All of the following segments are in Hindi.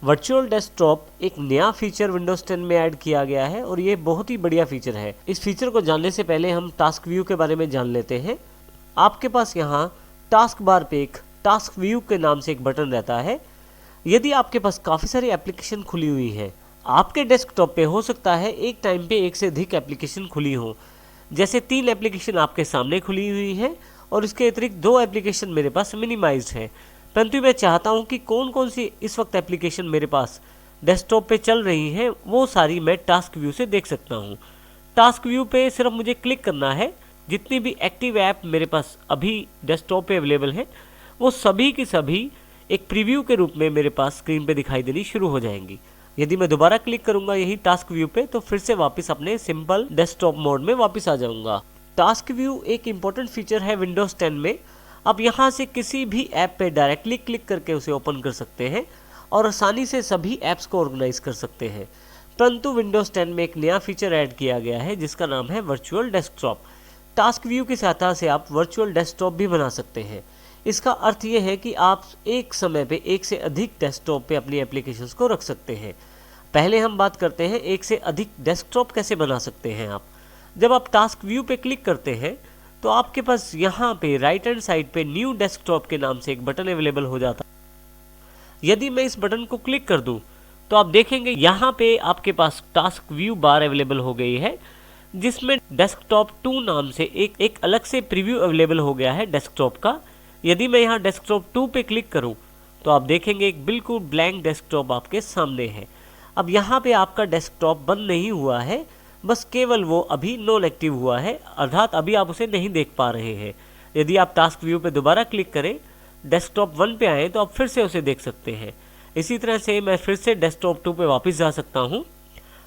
वर्चुअल डेस्कटॉप एक नया फीचर विंडोज 10 में ऐड किया गया है और ये बहुत ही बढ़िया फीचर है। इस फीचर को जानने से पहले हम टास्क व्यू के बारे में जान लेते हैं। आपके पास यहाँ टास्क बार पे एक टास्क व्यू के नाम से एक बटन रहता है। यदि आपके पास काफ़ी सारी एप्लीकेशन खुली हुई हैं, आपके डेस्कटॉप पे हो सकता है एक टाइम पे एक से अधिक एप्लीकेशन खुली हो। जैसे 3 एप्लीकेशन आपके सामने खुली हुई हैं और इसके अतिरिक्त 2 एप्लीकेशन मेरे पास मिनिमाइज्ड है, परंतु मैं चाहता हूं कि कौन कौन सी इस वक्त एप्लीकेशन मेरे पास डेस्कटॉप पे चल रही हैं वो सारी मैं टास्क व्यू से देख सकता हूं। टास्क व्यू पे सिर्फ मुझे क्लिक करना है। जितनी भी एक्टिव ऐप मेरे पास अभी डेस्कटॉप पे अवेलेबल है वो सभी की सभी एक प्रीव्यू के रूप में मेरे पास स्क्रीन पे दिखाई देनी शुरू हो जाएंगी। यदि मैं दोबारा क्लिक करूंगा यही टास्क व्यू पे तो फिर से वापस अपने सिंपल डेस्कटॉप मोड में वापस आ जाऊंगा। टास्क व्यू एक इम्पोर्टेंट फीचर है विंडोज 10 में। आप यहाँ से किसी भी ऐप पे डायरेक्टली क्लिक करके उसे ओपन कर सकते हैं और आसानी से सभी ऐप्स को ऑर्गेनाइज कर सकते हैं। परंतु विंडोज 10 में एक नया फीचर ऐड किया गया है जिसका नाम है वर्चुअल डेस्कटॉप। टास्क व्यू की सहायता से आप वर्चुअल डेस्कटॉप भी बना सकते हैं। इसका अर्थ ये है कि आप एक समय पे एक से अधिक डेस्कटॉप पे अपनी एप्लीकेशंस को रख सकते हैं। पहले हम बात करते हैं एक से अधिक डेस्कटॉप कैसे बना सकते हैं। आप जब आप टास्क व्यू पे क्लिक करते हैं तो आपके पास यहाँ पे राइट हैंड साइड पे न्यू डेस्कटॉप के नाम से एक बटन अवेलेबल हो जाता है। यदि मैं इस बटन को क्लिक कर दूं तो आप देखेंगे यहाँ पे आपके पास टास्क व्यू बार अवेलेबल हो गई है जिसमें डेस्कटॉप 2 नाम से एक अलग से प्रीव्यू अवेलेबल हो गया है डेस्कटॉप का। यदि मैं यहाँ डेस्कटॉप 2 पे क्लिक करूँ तो आप देखेंगे एक बिल्कुल ब्लैंक डेस्कटॉप आपके सामने है। अब यहाँ पे आपका डेस्कटॉप बंद नहीं हुआ है, बस केवल वो अभी नॉन एक्टिव हुआ है, अर्थात अभी आप उसे नहीं देख पा रहे हैं। यदि आप टास्क व्यू पे दोबारा क्लिक करें, डेस्कटॉप 1 पे आए तो आप फिर से उसे देख सकते हैं। इसी तरह से मैं फिर से डेस्कटॉप 2 पे वापस जा सकता हूँ।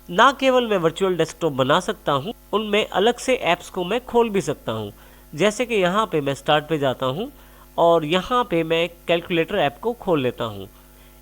ना केवल मैं वर्चुअल डेस्कटॉप बना सकता हूँ, उनमें अलग से ऐप्स को मैं खोल भी सकता हूँ। जैसे कि यहाँ पे मैं स्टार्ट पे जाता हूँ और यहाँ पे मैं कैलकुलेटर ऐप को खोल लेता हूँ।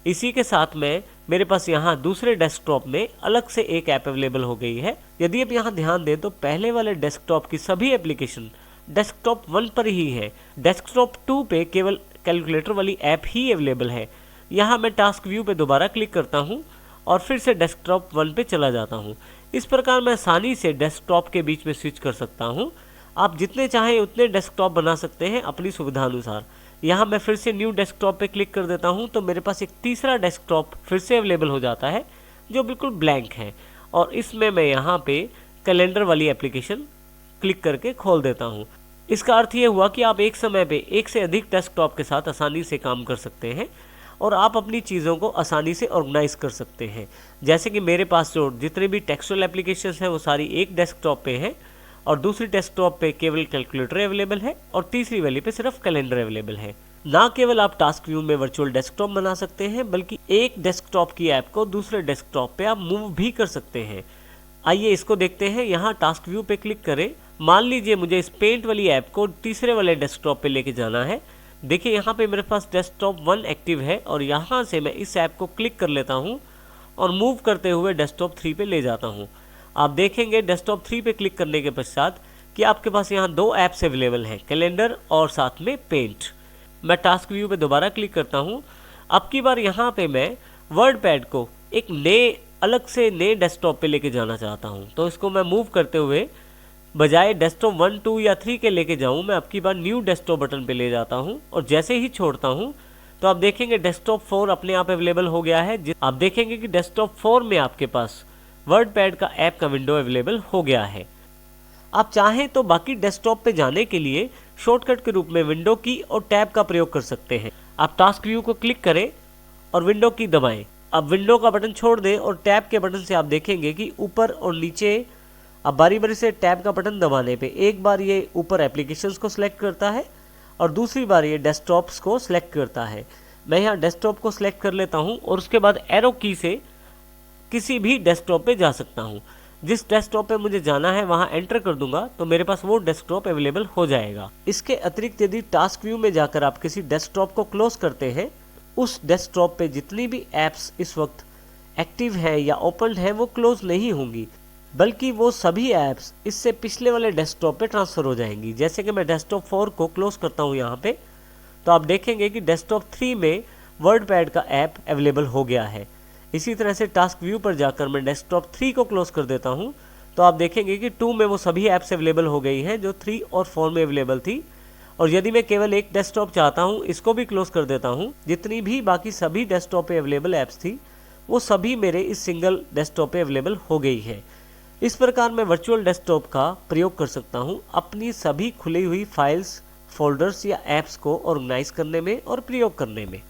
इसी के साथ में मेरे पास यहाँ दूसरे डेस्कटॉप में अलग से एक ऐप अवेलेबल हो गई है। यदि आप यहाँ ध्यान दें तो पहले वाले डेस्कटॉप की सभी एप्लीकेशन डेस्कटॉप 1 पर ही है। डेस्कटॉप 2 पे केवल कैलकुलेटर वाली ऐप ही अवेलेबल है। यहाँ मैं टास्क व्यू पे दोबारा क्लिक करता हूँ और फिर से डेस्कटॉप 1 पे चला जाता हूँ। इस प्रकार मैं आसानी से डेस्कटॉप के बीच में स्विच कर सकता हूँ। आप जितने चाहें उतने डेस्कटॉप बना सकते हैं अपनी सुविधा अनुसार। यहाँ मैं फिर से न्यू डेस्कटॉप पे क्लिक कर देता हूँ तो मेरे पास एक तीसरा डेस्कटॉप फिर से अवेलेबल हो जाता है जो बिल्कुल ब्लैंक है और इसमें मैं यहाँ पे कैलेंडर वाली एप्लीकेशन क्लिक करके खोल देता हूँ। इसका अर्थ ये हुआ कि आप एक समय पे एक से अधिक डेस्कटॉप के साथ आसानी से काम कर सकते हैं और आप अपनी चीज़ों को आसानी से ऑर्गेनाइज कर सकते हैं। जैसे कि मेरे पास जो जितने भी टेक्सचुअल एप्लीकेशंस हैं वो सारी एक डेस्कटॉप पे हैं और दूसरी डेस्कटॉप पे केवल कैलकुलेटर अवेलेबल है और तीसरी वाली पे सिर्फ कैलेंडर अवेलेबल है। ना केवल आप टास्क व्यू में वर्चुअल डेस्कटॉप बना सकते हैं बल्कि एक डेस्कटॉप की ऐप को दूसरे डेस्कटॉप पे आप मूव भी कर सकते हैं। आइए इसको देखते हैं। यहाँ टास्क व्यू पे क्लिक करें। मान लीजिए मुझे इस पेंट वाली ऐप को तीसरे वाले डेस्कटॉप पे लेके जाना है। देखिए यहाँ पे मेरे पास डेस्कटॉप 1 एक्टिव है और यहाँ से मैं इस ऐप को क्लिक कर लेता हूँ और मूव करते हुए डेस्कटॉप 3 पे ले जाता हूँ। आप देखेंगे डेस्कटॉप 3 पे क्लिक करने के पश्चात कि आपके पास यहाँ 2 ऐप्स अवेलेबल हैं, कैलेंडर और साथ में पेंट। मैं टास्क व्यू पे दोबारा क्लिक करता हूँ। अब की बार यहाँ पे मैं वर्ड पैड को एक नए अलग से नए डेस्कटॉप पे लेके जाना चाहता हूँ, तो इसको मैं मूव करते हुए बजाय डेस्कटॉप 1, 2 या 3 के लेके जाऊँ, मैं अब की बार न्यू डेस्कटॉप बटन पे ले जाता हूँ और जैसे ही छोड़ता हूँ तो आप देखेंगे डेस्कटॉप 4 अपने आप अवेलेबल हो गया है। आप देखेंगे कि डेस्कटॉप 4 में आपके पास वर्ड पैड का ऐप का विंडो अवेलेबल हो गया है। आप चाहें तो बाकी डेस्कटॉप पे जाने के लिए शॉर्टकट के रूप में विंडो की और टैब का प्रयोग कर सकते हैं। आप टास्क व्यू को क्लिक करें और विंडो की दबाएं। अब विंडो का बटन छोड़ दें और टैब के बटन से आप देखेंगे कि ऊपर और नीचे अब बारी बारी से टैब का बटन दबाने पे एक बार ये ऊपर एप्लीकेशंस को सिलेक्ट करता है और दूसरी बार ये डेस्कटॉप्स को सिलेक्ट करता है। मैं यहाँ डेस्कटॉप को सिलेक्ट कर लेता हूँ और उसके बाद एरो की से किसी भी डेस्कटॉप पे जा सकता हूँ। जिस डेस्कटॉप पे मुझे जाना है वहाँ एंटर कर दूंगा तो मेरे पास वो डेस्कटॉप अवेलेबल हो जाएगा। इसके अतिरिक्त यदि टास्क व्यू में जाकर आप किसी डेस्कटॉप को क्लोज करते हैं, उस डेस्कटॉप पे जितनी भी ऐप्स इस वक्त एक्टिव है या ओपन है वो क्लोज नहीं होंगी, बल्कि वो सभी ऐप्स इससे पिछले वाले डेस्कटॉप पे ट्रांसफ़र हो जाएंगी। जैसे कि मैं डेस्कटॉप 4 को क्लोज करता हूँ यहाँ पे, तो आप देखेंगे कि डेस्कटॉप 3 में वर्ड पैड का ऐप अवेलेबल हो गया है। इसी तरह से टास्क व्यू पर जाकर मैं डेस्कटॉप 3 को क्लोज कर देता हूँ, तो आप देखेंगे कि 2 में वो सभी ऐप्स अवेलेबल हो गई हैं जो 3 और 4 में अवेलेबल थी। और यदि मैं केवल एक डेस्कटॉप चाहता हूँ, इसको भी क्लोज कर देता हूँ, जितनी भी बाकी सभी डेस्कटॉप पे अवेलेबल ऐप्स थी वो सभी मेरे इस सिंगल डेस्कटॉप पे अवेलेबल हो गई है। इस प्रकार मैं वर्चुअल डेस्कटॉप का प्रयोग कर सकता हूँ अपनी सभी खुली हुई फाइल्स, फोल्डर्स या ऐप्स को ऑर्गेनाइज करने में और प्रयोग करने में।